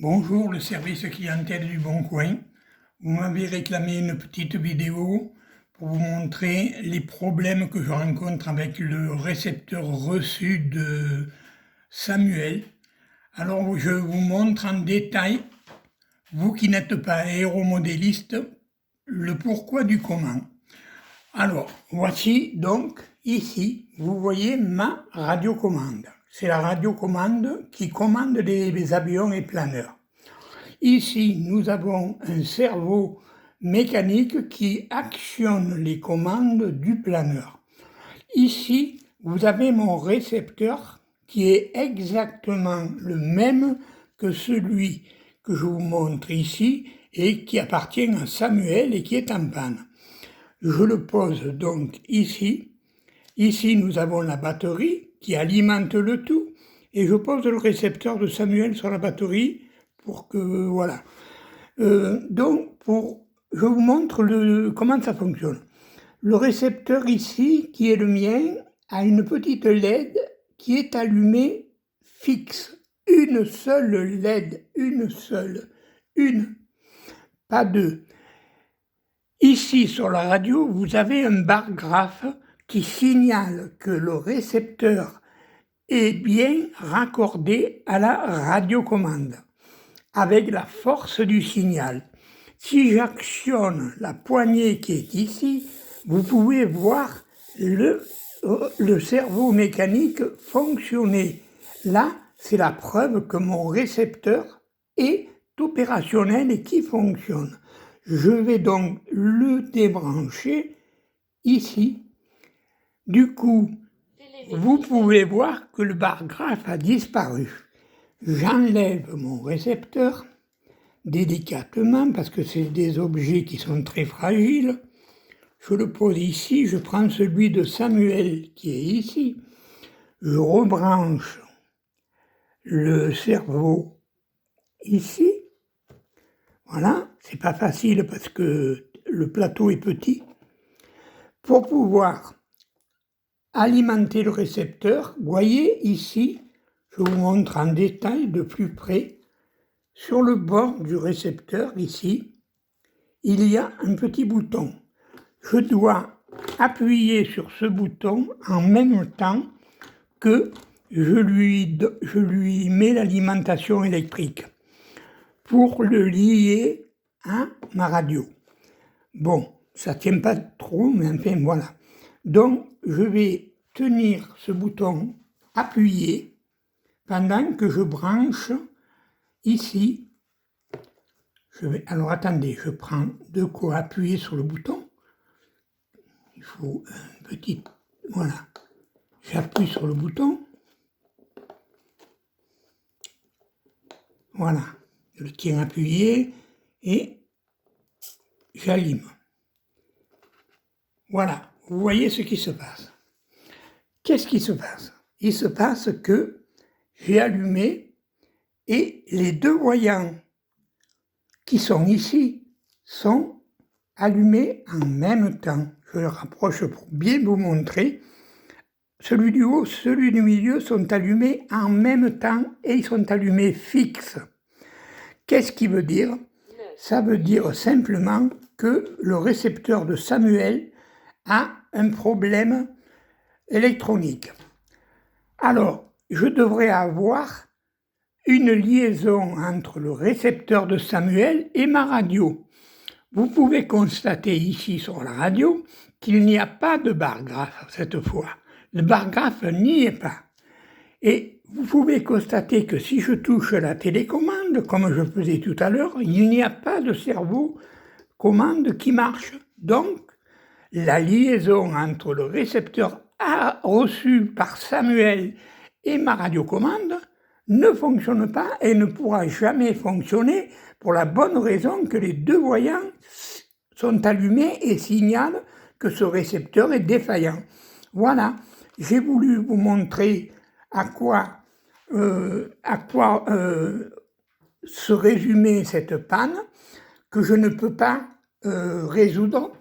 Bonjour, le service clientèle du Bon Coin. Vous m'avez réclamé une petite vidéo pour vous montrer les problèmes que je rencontre avec le récepteur reçu de Samuel. Alors je vous montre en détail, vous qui n'êtes pas aéromodéliste, le pourquoi du comment. Alors voici donc ici, vous voyez ma radiocommande. C'est la radiocommande qui commande les avions et planeurs. Ici, nous avons un cerveau mécanique qui actionne les commandes du planeur. Ici, vous avez mon récepteur qui est exactement le même que celui que je vous montre ici et qui appartient à Samuel et qui est en panne. Je le pose donc ici. Ici, nous avons la batterie qui alimente le tout et je pose le récepteur de Samuel sur la batterie pour que, voilà. Je vous montre comment ça fonctionne. Le récepteur ici, qui est le mien, a une petite LED qui est allumée fixe. Une seule LED, une, pas deux. Ici, sur la radio, vous avez un bar graphe qui signale que le récepteur est bien raccordé à la radiocommande avec la force du signal. Si j'actionne la poignée qui est ici, vous pouvez voir le cerveau mécanique fonctionner. Là, c'est la preuve que mon récepteur est opérationnel et qui fonctionne. Je vais donc le débrancher ici. Du coup, vous pouvez voir que le bar graphe a disparu. J'enlève mon récepteur délicatement parce que c'est des objets qui sont très fragiles. Je le pose ici, je prends celui de Samuel qui est ici. Je rebranche le cerveau ici. Voilà, c'est pas facile parce que le plateau est petit. Pour pouvoir alimenter le récepteur, voyez ici, je vous montre en détail de plus près. Sur le bord du récepteur, ici, il y a un petit bouton. Je dois appuyer sur ce bouton en même temps que je lui mets l'alimentation électrique pour le lier à ma radio. Bon, ça ne tient pas trop, mais enfin voilà. Donc, je vais tenir ce bouton appuyé pendant que je branche ici. Alors attendez, je prends de quoi appuyer sur le bouton. Il faut un petit... Voilà. J'appuie sur le bouton. Voilà. Je le tiens appuyé et j'allume. Voilà. Vous voyez ce qui se passe. Qu'est-ce qui se passe? Il se passe que j'ai allumé et les deux voyants qui sont ici sont allumés en même temps. Je le rapproche pour bien vous montrer. Celui du haut, celui du milieu sont allumés en même temps et ils sont allumés fixes. Qu'est-ce qui veut dire? Ça veut dire simplement que le récepteur de Samuel a un problème électronique. Alors, je devrais avoir une liaison entre le récepteur de Samuel et ma radio. Vous pouvez constater ici sur la radio qu'il n'y a pas de bar graphe cette fois. Le bar graphe n'y est pas. Et vous pouvez constater que si je touche la télécommande, comme je faisais tout à l'heure, il n'y a pas de cerveau commande qui marche. Donc, la liaison entre le récepteur reçu par Samuel et ma radiocommande ne fonctionne pas et ne pourra jamais fonctionner pour la bonne raison que les deux voyants sont allumés et signalent que ce récepteur est défaillant. Voilà, j'ai voulu vous montrer à quoi se résumait cette panne que je ne peux pas résoudre.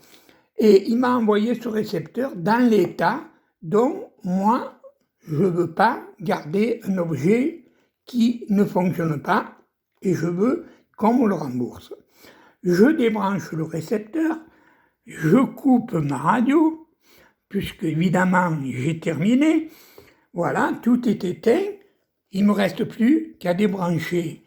Et il m'a envoyé ce récepteur dans l'état dont moi, je ne veux pas garder un objet qui ne fonctionne pas et je veux qu'on me le rembourse. Je débranche le récepteur, je coupe ma radio, puisque évidemment j'ai terminé. Voilà, tout est éteint. Il ne me reste plus qu'à débrancher.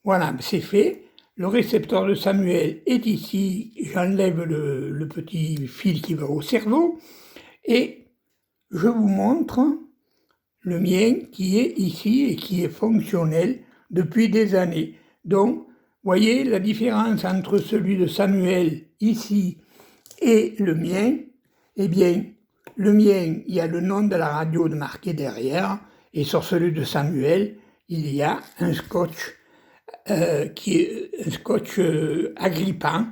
Voilà, c'est fait. Le récepteur de Samuel est ici. J'enlève le petit fil qui va au cerveau. Et je vous montre le mien qui est ici et qui est fonctionnel depuis des années. Donc, voyez la différence entre celui de Samuel ici et le mien. Eh bien, le mien, il y a le nom de la radio marqué derrière, et sur celui de Samuel, il y a un scotch qui est un scotch agrippant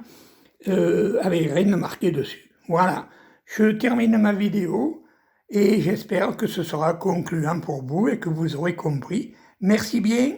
avec rien de marqué dessus. Voilà, je termine ma vidéo et j'espère que ce sera concluant pour vous et que vous aurez compris. Merci bien.